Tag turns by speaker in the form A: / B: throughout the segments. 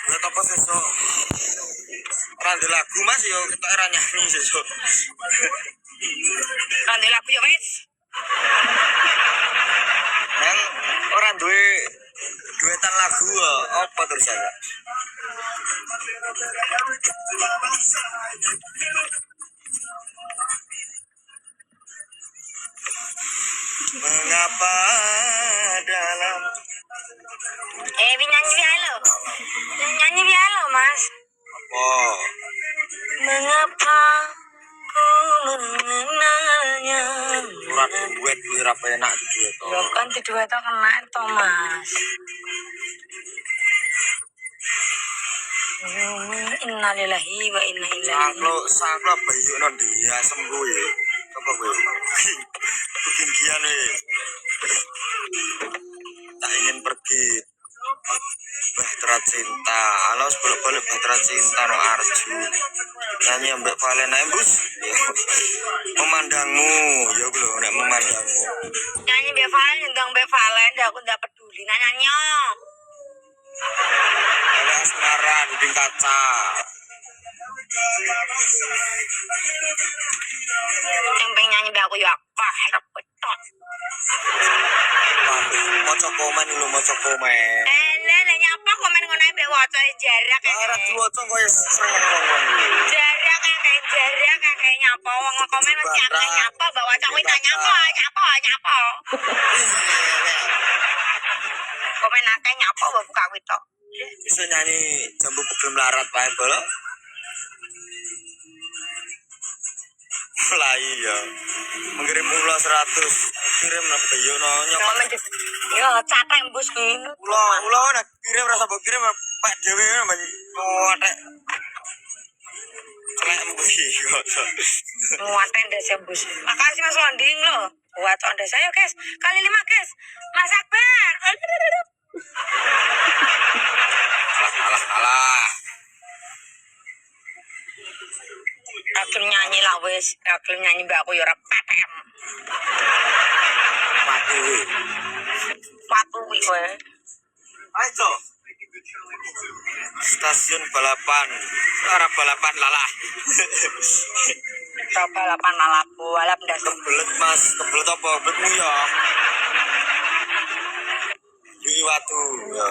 A: Duet apa sesuk? Rande lagu Mas yo ketok ora nyanyi sesuk.
B: Rande lagu yo wis.
A: Nang ora duwe duetan lagu apa terusan? Mengapa dalam
B: Nyanyi biar lo. Nyanyi biar lo, Mas.
A: oh
B: Mengapa ku mengenalnya?
A: ora duet kuwi ora penak duet to.
B: Yo kan di duet to kena to, Mas. Innalillahi wa inna ilaihi.
A: Saklo bayukno dia sembuh ya. Apa kowe? Ketinggian tak ingin pergi. Bahtera Cinta. Halo sebalik-balik Bahtera Cinta no Arju. Nyanyi ambek Valen Embus. Memandangmu, ya belum nek memandangmu.
B: Nyanyi Mbak Valen, ndang Mbak Valen, aku ndak peduli nyanyi.
A: Ada asmara dinding kaca.
B: Yang pengen nyanyi Mbak aku ya apa betot.
A: Moco komen lu moco komen.
B: Nyapa komen ngono ae Mbak waca jarak kae.
A: Ora diwaca kowe seneng ngomong.
B: Jarak kae nyapa wong komen nyapa Mbak waca kuwi nyapa. Komen akeh nyapa Mbak buka kuwi tok.
A: Bisa nyanyi jambu pegel melarat wae bolo. Lah iya. Mengirim ulo 100, kirim napa yo nyokot.
B: Yo catek embus kuwi.
A: Ulo nek kirim rasa mbok kirim Pak dhewe men ngotek. Celek embus iki kok.
B: Muaten ndas embus. Makasih Mas Wanding lo. Buat onde saya guys. Kali 5 guys. Mas Akbar.
A: Alah.
B: Aku nyanyi lah wis. Aku nyanyi Mbak aku yo ora PTM. Patu wi kowe.
A: Ayo. Stasiun balapan. Ora balapan lalah.
B: Balapan lalaku, balap ndas.
A: Kebelet Mas, kebelet apa? Kebeletmu ya. Yui watu. Ya.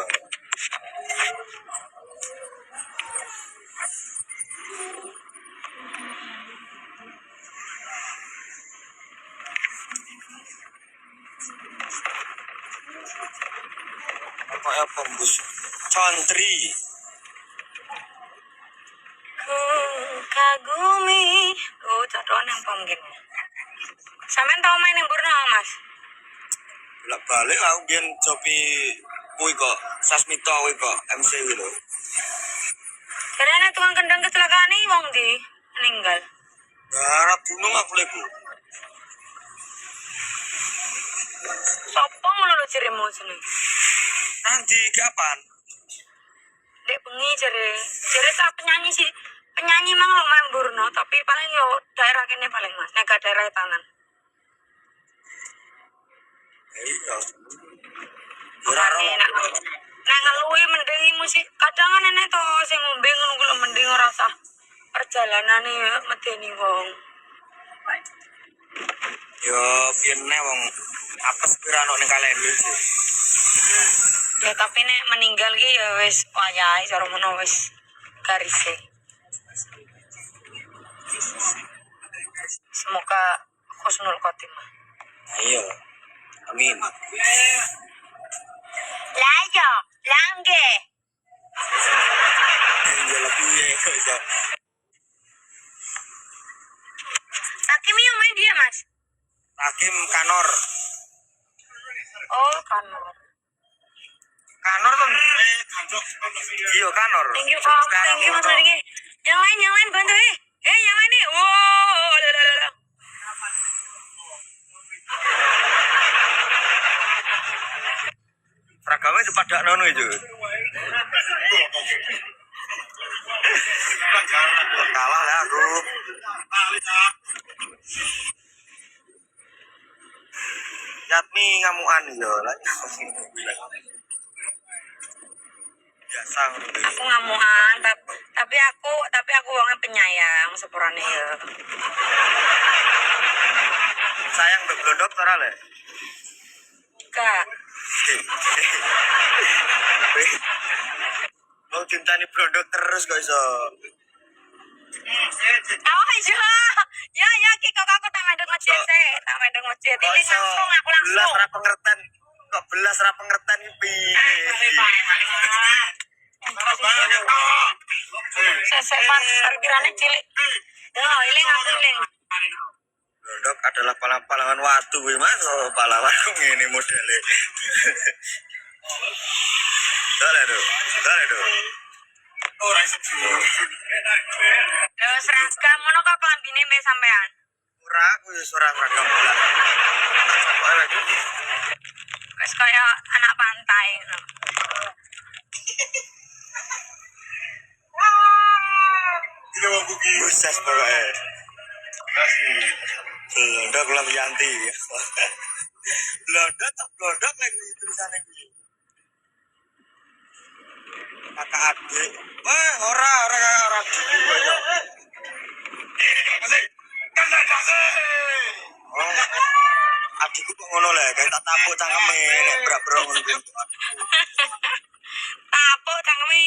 A: Apa pembus contri.
B: Ku kagumi. Cadon yang pemgin. Sampeyan tau main yang Burno, Mas?
A: Bolak balik aku biyen jopi kuwi kok Sasmito kuwi kok MC kuwi lho.
B: Karena tukang kendang kecelakaan nih wong di meninggal.
A: Harap gunung aku lebu.
B: Sopo ngono lho cirimu jeneng.
A: Nanti kapan?
B: Dek bengi jere tak penyanyi sih. Penyanyi mang lo main Burno, tapi paling yo daerah kene paling Mas, nek daerah Tanan.
A: Iya.
B: Ora enak. Nek ngeluwi mending musik kadang enek to sing ngombe ngono kuwi mending ora usah perjalanane medeni wong.
A: Yo piye neh wong apes pira ono ning kalender sih.
B: Ya tapi nek meninggal ki ya wis wayahe cara ngono wis garise. Semoga husnul khotimah.
A: Ayo. Amin.
B: Layo, langge.
A: Ya lebih ya kok iso.
B: Hakim yang main dia, Mas?
A: Hakim Kanor.
B: Oh, Kanor.
A: Kanor tuh. Iya Kanor.
B: Thank you, Mas Roding. Yang lain bantu yang lain nih. Wow, lalalala.
A: Seragamnya sepadak nono itu. Kalah lah aku. Yatmi ngamuan yo lah. biasa ngono kuwi.
B: Aku ngamukan, tapi aku wongnya penyayang sepurane ya.
A: Sayang mbek blondok ora le.
B: Gak.
A: Mau cintani blondok terus kok iso.
B: Oh iya. Ya ki kok aku tak mandeng masjid sih, tak mandeng masjid. Ini langsung aku langsung.
A: Belas ra pengertian. Kok belas ra pengertian iki piye?
B: Sesek parkirane cilik. Yo, iling aku iling.
A: Blondok adalah pahlawan watu kuwi Mas. Oh, pahlawan ngene modele. Dale do. Ora iso.
B: Lho seragam ngono kok klambine mbek sampean.
A: Ora aku wis ora seragam belas.
B: Wis kaya anak pantai ngono.
A: Ini wong kuwi buses pokoke. Blondok ulang Yanti. Blondok lagi tulisane kuwi. Kakak adik. Wah, ora. Oh, adikku kok ngono le, kayak tak tapuk cangkeme nek brak-brak ngono kuwi.
B: Tapuk cangkeme.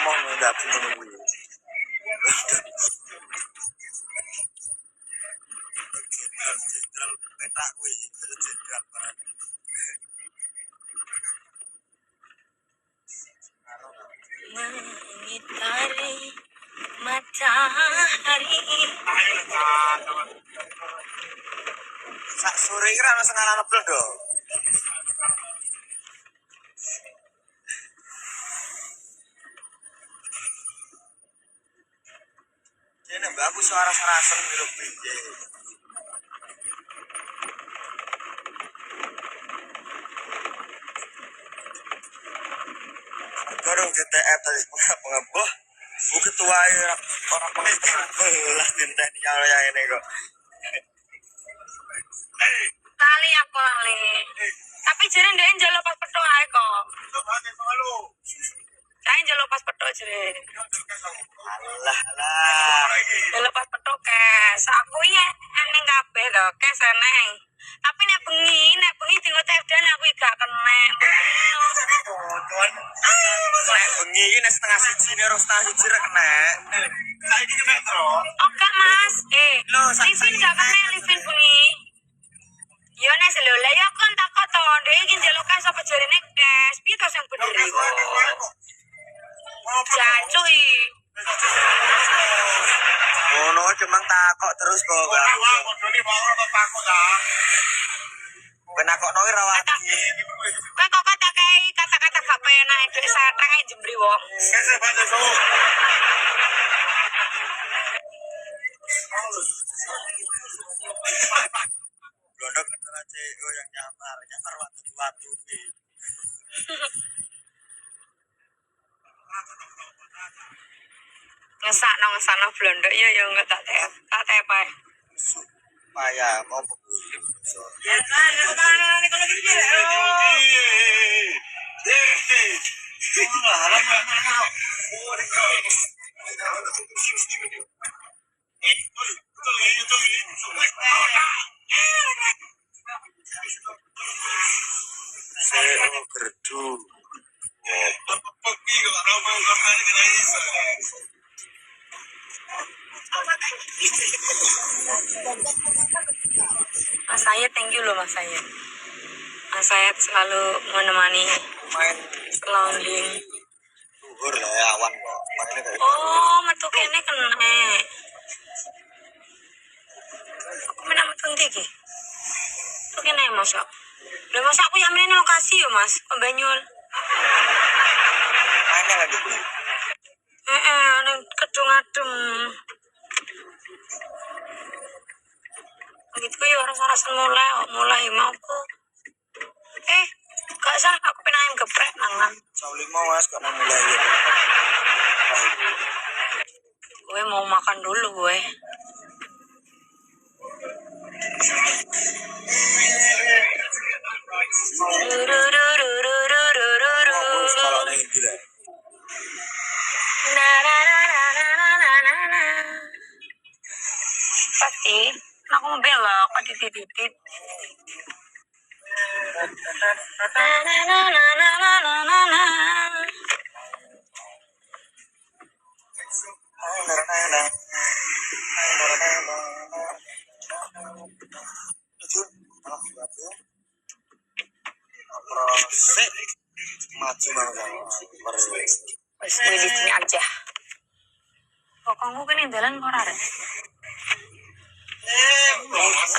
A: Ngomong enggak ngono kuwi. Jenderal petak kuwi, jenderal barang.
B: Mengitari matahari.
A: Sak sore iki ra ono sing anak blondok. Jene mbak aku suara sarasen lho piye. Dorong DTF tadi pengeboh. Bu ketua orang pengen belas dinteni ya ini kok.
B: Kali aku lali. Tapi jere ndek njaluk pas petok ae kok. Saya njaluk pas petok jere.
A: Alah.
B: Njaluk pas petok kes. Aku ya eneng kabeh to, kes eneng. Tapi nek bengi tinggo tefdan aku gak kena.
A: Nek bengi iki nek setengah siji nek setengah siji ra kena. Saiki kena to.
B: Oke Mas. Livin gak kena livin bengi. Yo nek selole yo kon takut to, ndek iki njaluk kes apa jarene kes. Piye to sing bener iku? Jancuk iki.
A: Ngono cuma takok terus kok gak. Penakokno iki ra wani.
B: Kowe kok kayak kata-kata gak penak itu satang ae jembri wong.
A: Blondok adalah CEO yang nyamar watu iki.
B: Ngesakno blondok yo enggak tak tep ae.
A: Supaya mau CEO gerdu.
B: Mas Sayed, thank you loh Mas Sayed. Mas Sayed selalu menemani
A: Main
B: launding.
A: luhur lah ya awan kok. Makanya kayak
B: Oh, metu kene kena. Aku menak metu ndi iki? Metu kene Mas. Lha Mas aku yang menene lokasi yo Mas, ke Banyul.
A: mainnya lagi beli.
B: Ning kedung adem. Gitu ya orang-orang mulai mau aku. Gak sah aku pengen geprek mangan.
A: Jam 5 Mas kok nang mulai ya.
B: Gue mau makan dulu gue. titit. Na.
A: Prosek maju mangga.
B: Wes kuwi di sini aja. Kok kamu kene dalan ora rek?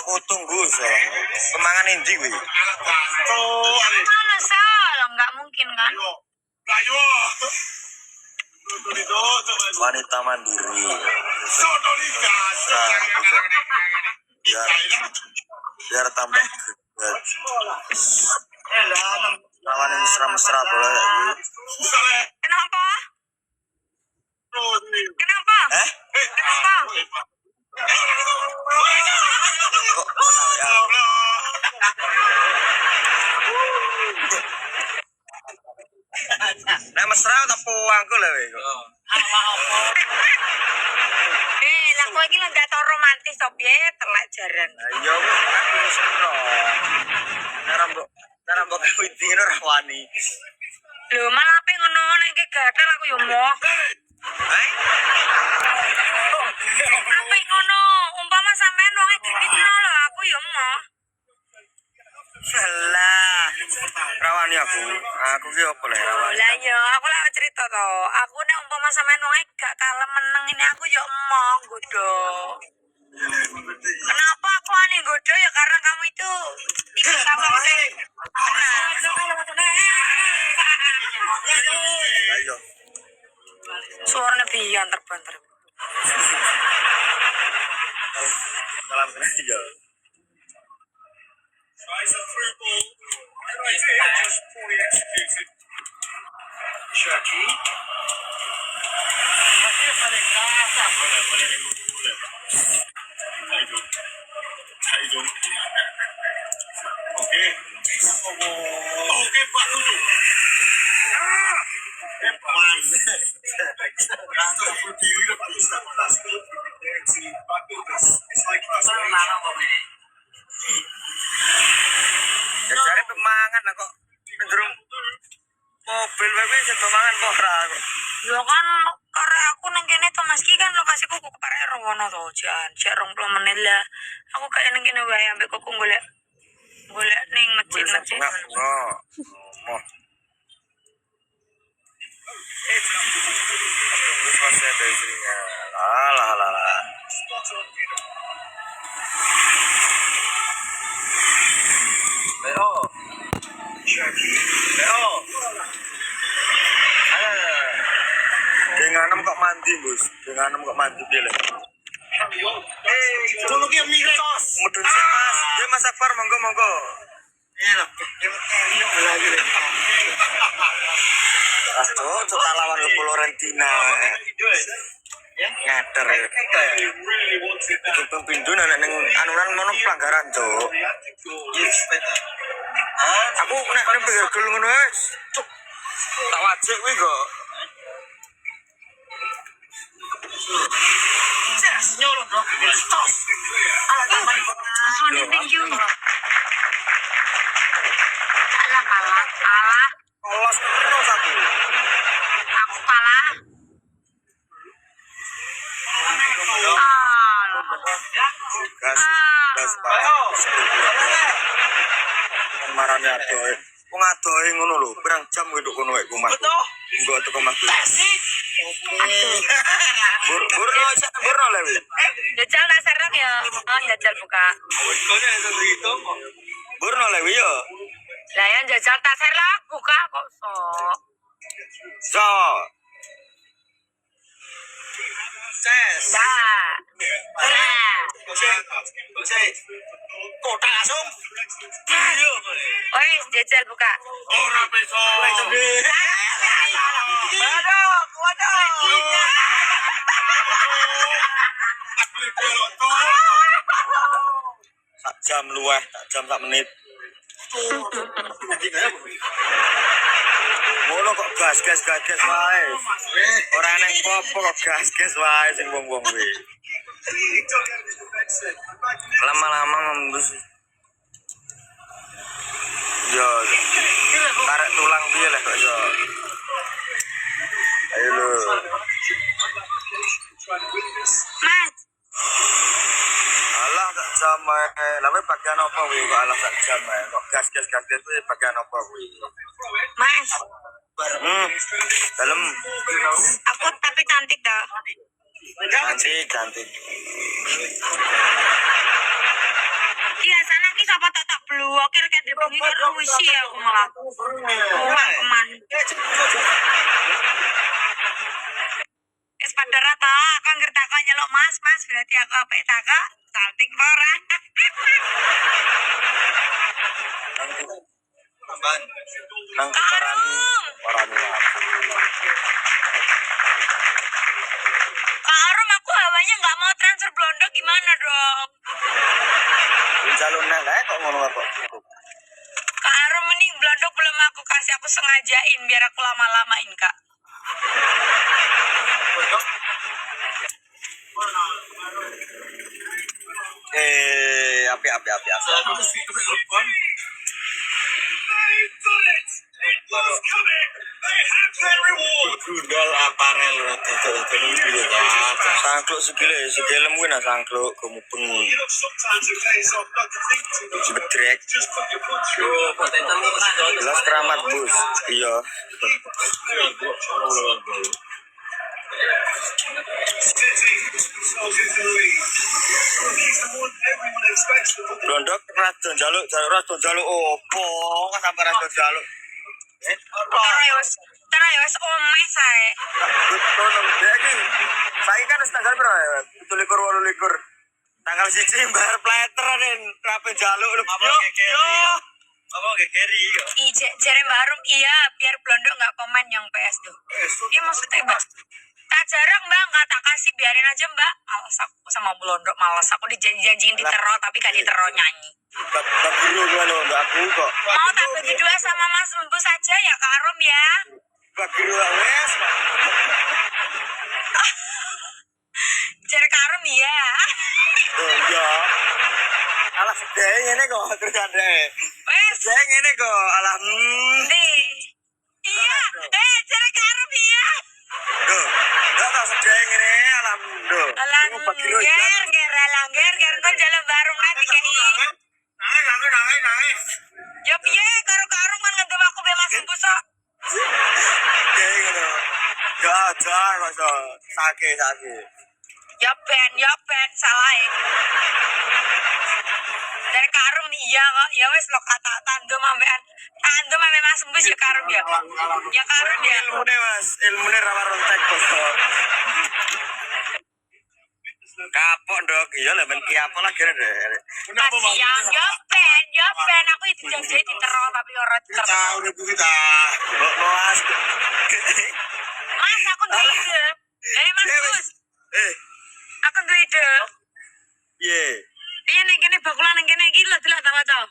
A: Oh tunggu sayang. Pemangan endi kuwi?
B: Mana salah, nggak mungkin kan?
A: Wanita mandiri. Biar tambah greget. Lawan yang mesra-mesra boleh.
B: Kenapa? Kenapa? Kenapa?
A: Kok tahu ya? Nah mesra tak puangku lah weh.
B: Lah kowe iki lho gak tau romantis to piye telek jaran.
A: Iya aku mesra. Cara mbok kawiti ora wani.
B: Lho malah ape ngono nek iki gatel aku yo moh.
A: Hai.
B: Ape ngono? Umpama sampean wonge gedhitno lho aku yo moh.
A: Salah. Rawani aku. Aku ki opo le rawani.
B: Lah yo aku lak cerita to. Aku nek umpama sampean wonge gak kalem meneng ini aku yo moh nggodho. Kenapa aku aneh nggodho ya karena kamu itu tipe kamu sing
A: Ayo.
B: suaranya biar terbanter.
A: Salam kenal. Jare pemangan lah kok cenderung mobil wae sing pemangan kok ora kok.
B: Yo kan karena aku nang kene to Mas Ki kan lokasiku kok parek rono to jan. Jek 20 menit lah. Aku kayak nang kene wae ambek kok golek ning masjid-masjid.
A: Ngomong. Terus masih ada istrinya. Alah. Leo. Denganem kok mandi, Bos. Denganem kok mandi piye lho. Kulo ki mitos. Mudun sih, Mas. Ya Mas Akbar monggo. Iya, lagi deh. Cuk lawan Florentina. Ngater. Iki pemindun anak ning anuran mono pelanggaran, Cuk. Aku nek pinggir gol ngono wis. Cuk. Tak wajik kuwi kok. Nyolong bro. Stop.
B: Alah.
A: Los terus aku.
B: Aku kalah.
A: Gas Pak. Marane adoe. Wong adoe ngono lho, pirang jam wedok kono wae omah. Engko teko omah. Burno lewe.
B: Jajal tak serok ya. Oh, jajal buka.
A: Burno lewe yo.
B: Lah ya jajal tak serok buka kok sok.
A: So. Ses.
B: Dah.
A: Kotak langsung.
B: Wes jajal buka.
A: Ora iso. Sak jam luweh, sak menit. Ngono kok gas wae. Ora neng popo kok gas wae sing wong-wong kuwi. Lama-lama membus. Yo, tarik tulang dia lah kok yo. Ayo lo.
B: Mas,
A: Alah tak jam lawe bagian apa kuwi kok alah tak jam kok gas itu bagian apa kuwi.
B: Mas,
A: Dalam
B: aku tapi cantik dah.
A: cantik.
B: Iya sana ki siapa tak blokir kayak bengi kan rusi aku malah. Wah keman. Es pada rata kan gertaka nyelok mas berarti aku apa taka cantik parah.
A: Nang parani.
B: Kak Arum aku awalnya nggak mau transfer Blondo gimana dong?
A: Jalur nang kae kok ngono kok.
B: Kak Arum mending Blondo belum aku kasih aku sengajain biar aku lama-lamain kak.
A: Api. Gundal aparel itu sangkluk segile mungkin nah sangkluk gemupeng bedrek jelas keramat bus iya Blondok radon jaluk opo kan sampe radon jaluk
B: Terus omeh saya.
A: Saya kan tanggal berapa? 17 tanggal 1 bar plater den rapi jaluk yo. Apa gegeri yo.
B: Jere baru iya biar Blondo nggak komen yang PS tuh. Iya maksudnya Mbak. Tak jarang Mbak nggak tak kasih biarin aja Mbak. Alas aku sama Blondo malas aku dijanji-janjiin ditero tapi gak ditero nyanyi.
A: Bagiru kalau enggak aku kok.
B: Mau tak bagi dua sama Mas Embu saja ya Kak Arum ya.
A: Bagiru wes.
B: Jere Kak Arum ya.
A: Iya. Alah sedih ngene kok terus ada.
B: Wes.
A: Sedih ngene kok alah.
B: Di. Iya. Jere Kak Arum ya.
A: Duh. Enggak sedih ngene alam. Duh.
B: Langger kok jalan bareng nanti kayak
A: Nangis.
B: ya piye karo Kak Arum kan ngedem aku be Mas Embu sok.
A: Kayak ngono. Gajar kok sakit.
B: Ya ben salah ya. Dari Kak Arum iya kok. Ya wes lo kata tandem ambean. Tandem ambe Mas Embu ya Kak Arum ya. Ya Kak Arum ya.
A: Ilmune ra rontek kok. Kapok ndok iya lha ben ki apa lagi deh.
B: Kasihan ya ben aku itu janji ditero tapi ora ditero.
A: Mas.
B: Mas aku duwe ide. Mas Gus. Aku duwe ide.
A: Piye?
B: Iya ning kene bakulan ning kene iki lho delok ta waca.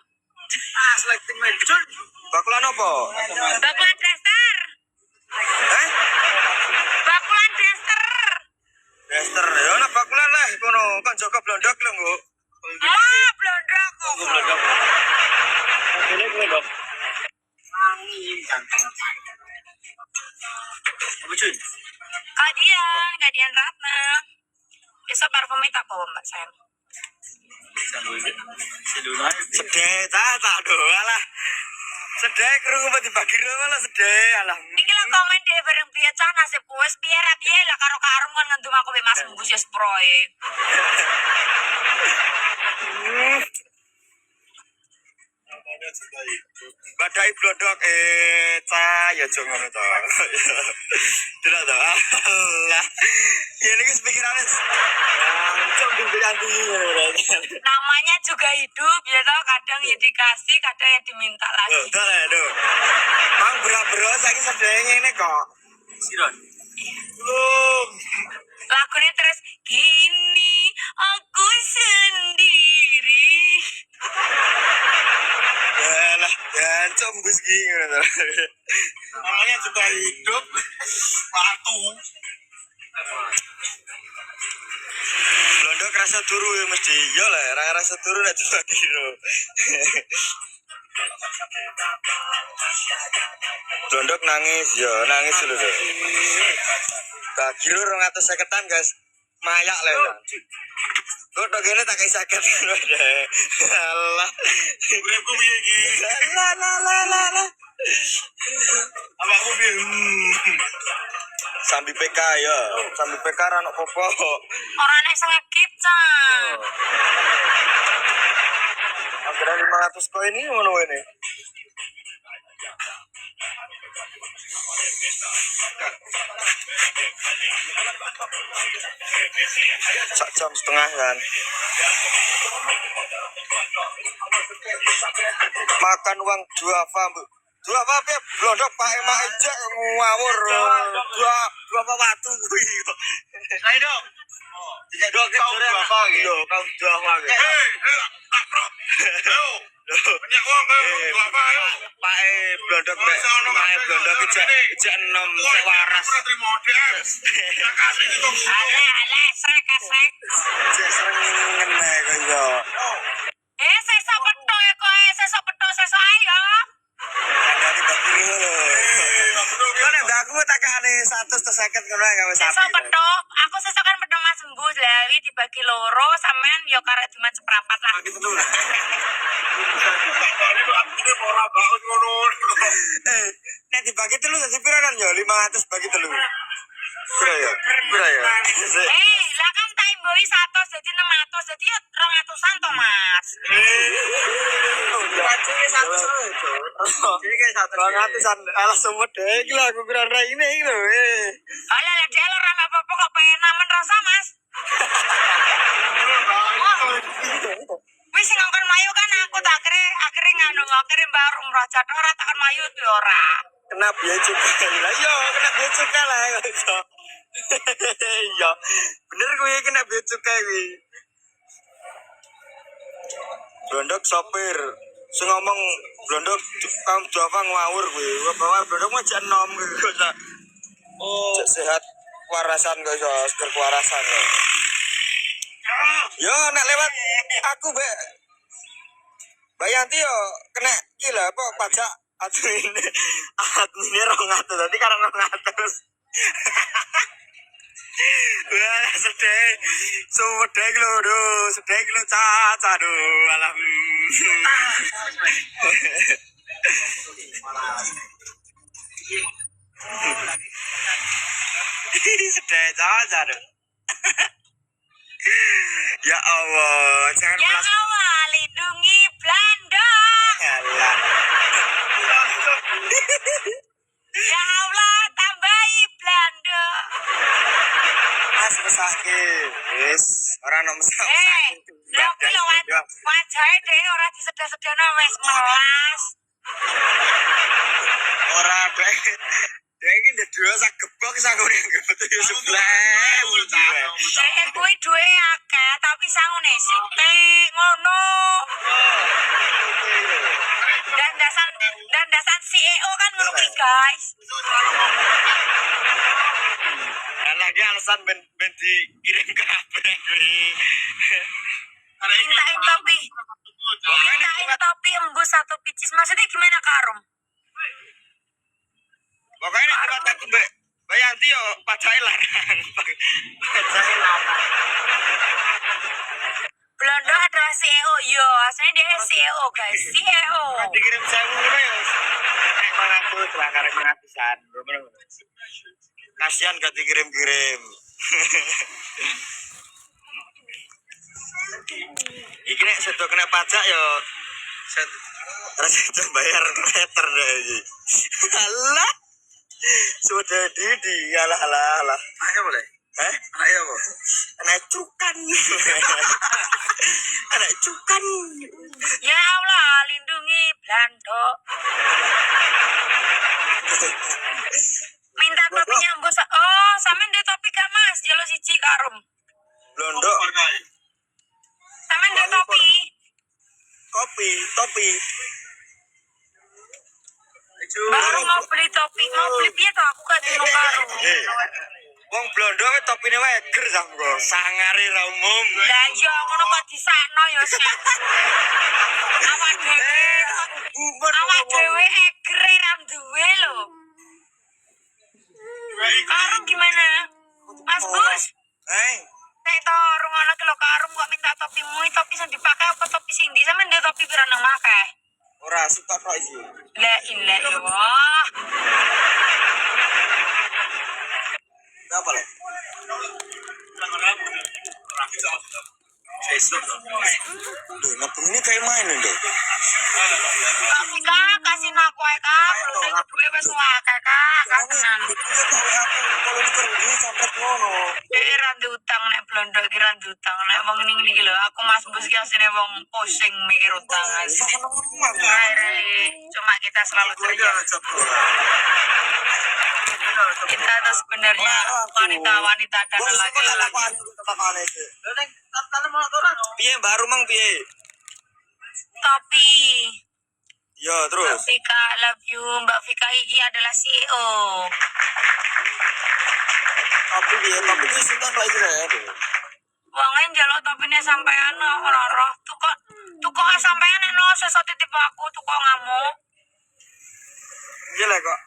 A: Selecting medun. Bakulan apa?
B: Bakulan daster. Bakulan daster.
A: Daster ya ana bakulan lah kono kan Joko Blondok lho, Nggo.
B: Blondo aku.
A: Blondok.
B: Kadian Ratna. Besok parfumnya tak bawa Mbak sayang.
A: Sedih tak doa lah. Sedih kerungu pati bagi malah sedih alah.
B: Iki lah komen deh bareng piye cah nasib wis piye ra piye lah karo Kak Arum kan ngandum aku be Mas Bungkus ya proe.
A: Badai Blondok ya aja ngono to. Tidak to. Lah. Ya niki pikirane. Langsung diganti.
B: Namanya juga hidup ya tau kadang ya dikasih kadang ya diminta lagi.
A: Betul ya do. Mang berat-berat saiki sedih ngene kok. Siron. Belum.
B: Lagunya terus gini aku sendiri.
A: Yalah, dan combus gini. Namanya juga hidup. Batu. Blondo Blondok rasa turu ya mesti. Yo lah, rasa turu nek dibagi. Blondok nangis ya, nangis lho. Bagi lu 250-an, guys. Mayak lah. Kok tok kene tak kei 50 lho deh. Alah. Uripku piye iki? Lah. Awakmu piye? Sambil PK ya, sambil PK ra ono popo.
B: Ora nek sing ngekip, Cak.
A: Anggaran 500 koin ini ngono ini. Sak jam setengah kan. Makan uang 2 apa, Bu? 2 apa ya? Blondok Pak Emak aja ngawur. 2 apa watu kuwi kok. Ayo dong. Tidak dong, kau 2 apa gitu. Kau 2 apa gitu. Hei, tak bro. Ayo. Banyak uang kau 2 apa ayo. Pak Blondok Pak Blondok ijak 6 sek waras. Ya kasih itu.
B: Ale, srek.
A: Cek sering ngene kok yo.
B: Sesok petok ya kok, sesok petok sesok ayo.
A: Ada di bagi lho. Kok nek aku tak kane 150 ngono ae gawe sapi.
B: Sesok petok, aku sesok kan petok Mas Sembuh dari dibagi loro sampean yo karek cuma seperempat lah.
A: Nek dibagi telu dadi pira kan yo 500 bagi telu. Pira ya?
B: Lah kan tak imboi 100 jadi 600 jadi yo 200-an to Mas.
A: Jadi kayak 200-an. Alah semut deh iki lho aku kira ini iki lho.
B: Alah lah dia ora apa-apa kok pengen namen rasa Mas. Wis sing ngongkon mayu kan aku tak akhire nganu akhire baru umroh jatuh ora takon mayu yo ora.
A: Kena biaya cukai lah yo, kena biaya cukai lah yo. Iya, bener gue kena biaya cukai gue. Blondok sopir, sing ngomong Blondok kaum Jawa ngawur gue, bawa Blondok mah jek 6 gue. Oh, sehat warasan gue so, seger warasan. Yo nak lewat aku be. Bayanti yo kena gila apa pajak admin 200 tadi karena 200. Wah, sedih. Sedih lho, sedih lho caca aduh, alam. Sedih caca aduh. Ya Allah, jangan
B: Ya
A: pelas.
B: Allah, lindungi Belanda.
A: Alah.
B: Ya Allah, tambahi Belanda.
A: Mas sakit. Wis, ora ono mesake.
B: Lha kuwi lho wajahe dhewe ora disedha-sedhana wis melas.
A: Ora deh. Dek iki ndek dua sak gebok sangune gebet yo sebelah.
B: Dhewe kuwi duwe akeh tapi sangune sithik ngono. Dan dasan CEO kan ngono ki guys.
A: Lagi alasan ben dikirim ke HP kuwi.
B: Mintain topi embus 1 picis. Maksudnya gimana Kak Arum?
A: Pokoknya nek tempat aku Mbak Bayanti yo pajake larang. Pajake larang.
B: Blondo adalah CEO. Yo, aslinya dia CEO guys. CEO.
A: Dikirim 1000 ngono ya. Nek 500 lah karek 500-an. Kasihan gak dikirim-kirim. Iki nek sedo kena pajak yo harus bayar meter deh iki. Alah. Sudah di alah. Ayo boleh. Ayo apa? Anak cukan. Anak cukan.
B: Ya Allah, lindungi Belanda. Minta topinya embus. Oh, sampean ndek topi gak Mas? Jalo siji Kak Arum.
A: Londo.
B: Sampean ndek topi.
A: Topi.
B: Baru mau beli topi, mau beli piye toh aku gak dino baru.
A: Wong blondo wis topine wae ger samgo. Sangare ra umum.
B: Lah iya ngono kok disakno ya sih. Awak dhewe egre ra duwe lho. Karung gimana? Mas Gus? Nek to rungono ki lho karung kok minta topimu, topi sing dipakai apa topi sing ndi? Sampe ndek topi pira nang makai?
A: Ora suka kok iki.
B: La ilaha illallah.
A: Apa le? Duh, ngapun ini kayak main dong.
B: Tapi kak, kasih aku aja kak. Belum ada duit wes wakai kak. Kak tenan.
A: Kalau kerja sampai ngono.
B: Randu utang nek blondo iki randu utang nek wong ngene iki lho aku Mas Bus ki asline wong pusing mikir utang asli. Cuma kita selalu ceria. Kita tuh sebenarnya wanita-wanita dan laki-laki.
A: Piye baru mang piye?
B: Tapi
A: Ya terus.
B: Vika love you. Mbak Vika ini adalah CEO.
A: Tapi itu sudah lagi deh.
B: Wongnya njaluk topine sampean ora tuko sampean eno sesuk titip aku tuko ngamuk.
A: Iya lah kok.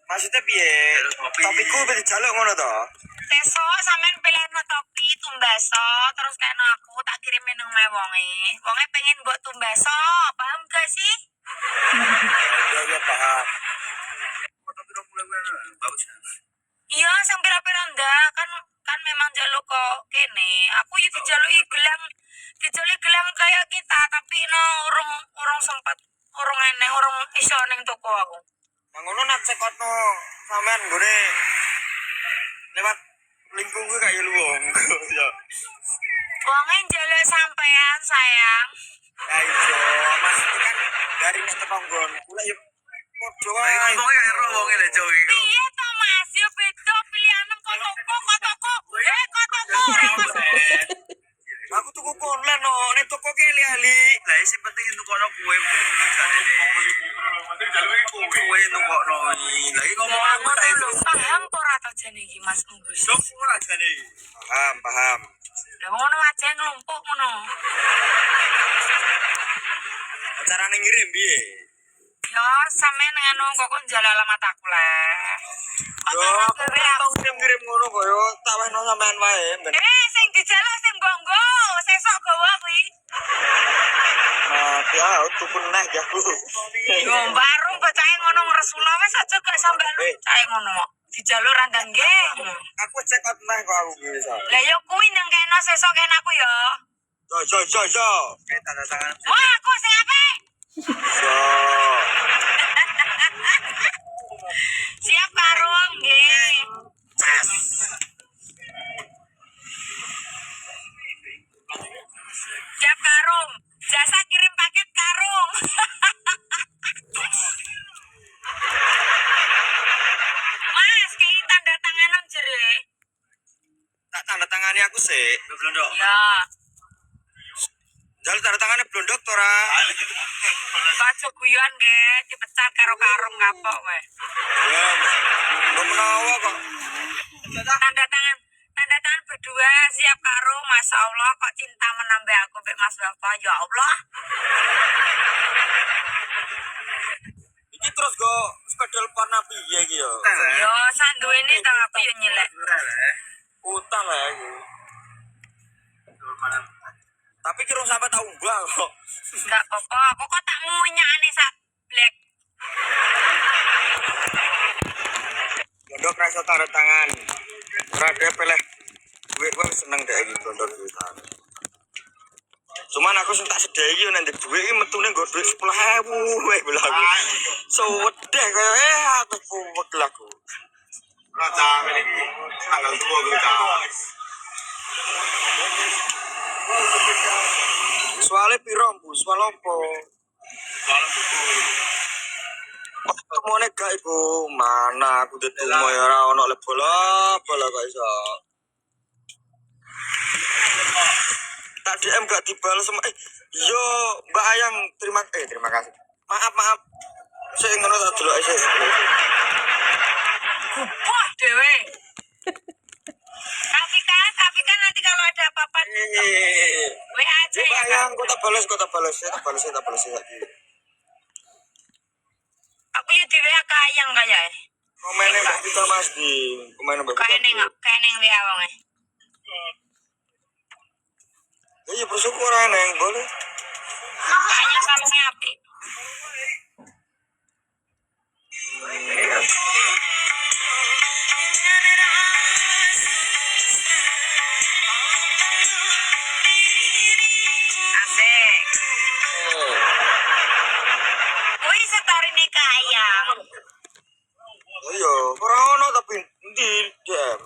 A: Maksudnya piye? Topiku wis dijaluk ngono to.
B: Sesuk sampean pilihno topi tumbaso terus kena aku tak kirimin nang wonge. Wonge pengen mbok tumbaso, paham gak sih?
A: Ya paham.
B: Iya, sing pira-pira ndak kan memang jaluk kok kene. Aku yo dijaluki gelang kayak kita tapi urung sempat urung iso ning toko aku.
A: Mangono nak cekotno sampean nggone lewat lingkung gue kayak lu wong. Ya.
B: Wonge njaluk sampean sayang.
A: Ya iso, Mas itu kan dari nek tetanggon. Kula yo padha wae. Ngomongnya karo wonge lho Cok iki.
B: Iya to Mas, yo beda pilihanem kok toko.
A: Aku tuku online no, nek toko ke ali. Lah sing penting entuk kono kowe jane. Kowe entuk kono. Lah iki ngomong aku ta itu.
B: Paham ora ta jane iki Mas Umbus?
A: Sok ora jane. Paham.
B: Lah ngono aja nglumpuk ngono.
A: Carane ngirim piye?
B: Yo sampean anu kok njala alamat aku lah.
A: Yo, aku ngirim ngono kok yo, tak wehno sampean wae ben.
B: Sing dijaluk sing mbonggo, sesuk gawa kuwi.
A: Ya, tuku neh ya aku.
B: Yo, barung bacahe ngono ngresula wis aja gak sampe lu cahe ngono. Dijaluk randang nggih.
A: Aku cekot neh kok aku ki wis.
B: Lah yo kuwi nang kena sesuk kena aku yo.
A: Jo. Tanda tangan.
B: Wah, aku sing apik.
A: Jo.
B: Siap karung nggih.
A: Yes.
B: Siap karung. Jasa kirim paket karung. Mas, ki tanda tanganan jere.
A: Tak tanda tangani aku sih, blondok.
B: Ya.
A: Jalur tanda tangannya blondok tora.
B: Kaca guyon nggih, dipecat karo karung kapok kowe.
A: Ya, belum menawa kok.
B: Tanda tangan berdua siap karo Masya Allah kok cinta menambah aku Mbak Mas Bapak ya Allah.
A: Ini terus go sepedal warna piye iki yo.
B: Yo sak duwene ta aku yo nyelek.
A: Utang lah iki. Tapi kira sampai tahu mbak kok.
B: Enggak apa-apa, aku kok tak ngunyakane sak black.
A: Blondok rasa tanda tangan. Rada peleh. Gue seneng deh iki blondok iki. Cuman aku sing tak sedaya iki nek ndek dhuwit iki metune nggo dhuwit 10.000 wae bola aku. Sewedeh kaya aku kuwek aku. Raja iki tanggal 2 kita. Soale piro Bu? Soal opo? Soal buku. Kemone gak iku mana aku ditunggu ya ora ono le bola kok iso. Tak DM gak dibalas sama yo Mbak Ayang terima kasih. Maaf. Saya ngono tak delok sik.
B: Wah, dewe.
A: tak balas lagi.
B: Aku yo di WA kayang kaya.
A: Komennya Mbak Vita Mas di. Komennya Mbak Vita.
B: Kayak neng WA wonge.
A: Iya bersyukur neng boleh.
B: Kayaknya sama sing apik. Asik. Wih setarine kayang.
A: Iya, ora ono tapi di DM.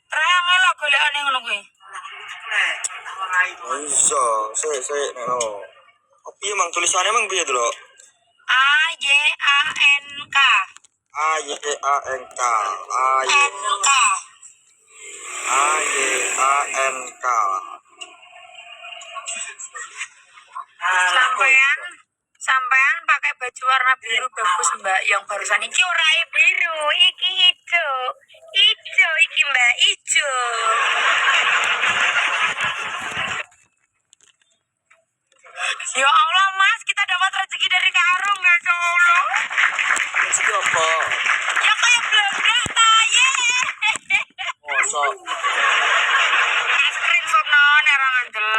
B: Rayang lho golekane ngono kuwi.
A: Iso, saya no. Oh, piye mang tulisannya mang piye dulu?
B: AYANK.
A: AYANK.
B: NK.
A: AYANK.
B: Sampean pakai baju warna biru bagus Mbak, yang barusan iki ora biru, iki hijau. Hijau iki Mbak, hijau. Ya Allah Mas, kita dapat rezeki dari Kak Arum ya Allah.
A: Rezeki apa?
B: Ya kayak blondak ta ye.
A: Mosok.
B: Screenshot non era ngandel.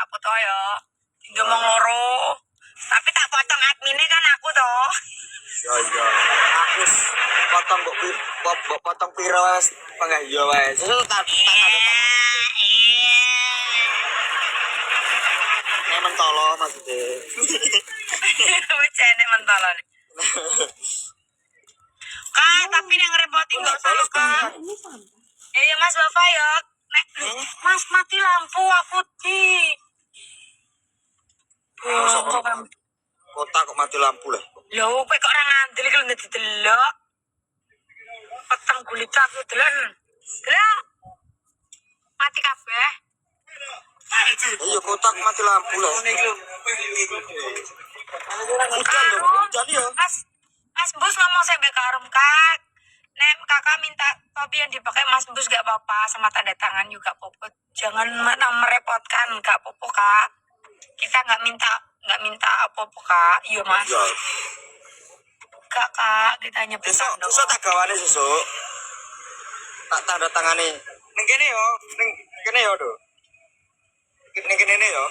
B: Aku toh ya. Tinggal mau loro. Tapi tak potong adminnya kan aku toh.
A: Ya. Aku potong potong piro wes pengah ya wes. Sesuk tak ada. Nek mentolo maksudnya.
B: Wes enek mentolo nih. Kak, tapi yang ngerepotin gak usah Kak. Iya Mas Bapak ya. Nek, Mas mati lampu aku di.
A: Kota kok mati lampu lah.
B: Loh, kowe kok ora ngandel iki lho didelok. Peteng kulit aku delan. Delok. Mati kabeh.
A: Iya kota kok mati lampu lah. Hujan ya.
B: Mas Bus ngomong sampe Karum Kak. Nek kakak minta topi yang dipakai Mas Bus gak apa-apa, sama tanda tangan juga popo. Jangan merepotkan, gak popo Kak. Kita nggak minta apa-apa Kak. Iya Mas.
A: Iya.
B: Kak, kita hanya pesan dong.
A: Sesuk tak gawane sesuk. Tak tanda tangane. Ning kene yo, Do. Ning kene yo.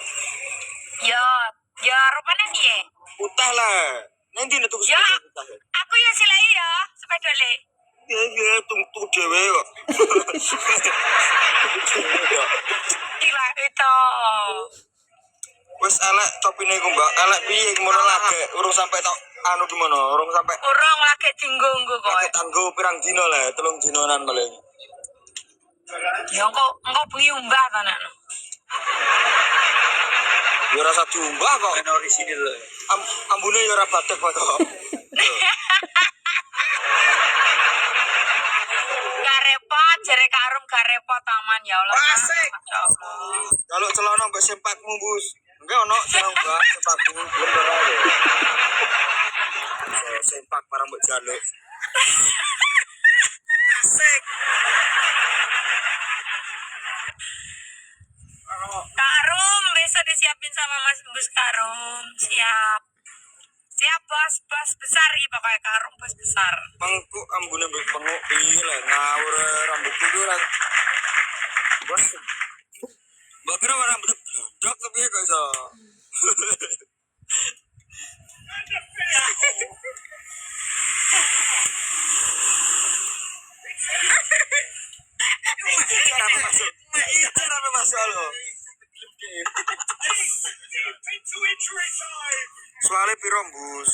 B: Ya rupanya piye?
A: Utah lah. Nanti nek tuku
B: Ya,
A: sepeda utah.
B: aku ya silai ya, sepeda le.
A: Ya, tunggu dhewe kok.
B: Gila itu.
A: Wes elek topine iku, Mbak. Elek piye ngono lagi. Urung sampai tok anu gimana? Urung sampai
B: Urung lagi dinggo-nggo kok.
A: lagi tanggo pirang dino lah, 3 dinonan paling.
B: Ya engko bengi umbah ta nek.
A: Ya rasa diumbah kok. Ben orisinil. Ambune ya ora batek kok.
B: Gak repot, jere Karum gak repot aman ya Allah.
A: Asik. Kalau celana mbak sempakmu bus. Enggak ono celana mbak sempakmu bener aja. Sempak barang mbak jaluk. Asik.
B: Karum besok disiapin sama Mas Bus Karum. Siap bos besar iki pokoknya Karum bos besar.
A: Mangku ambune mbek penguk piye lah ngawur rambutku ku ora. Bos. Mbak kira rambut dok piye kok iso. Cara masuk lo. Soalnya pirombus.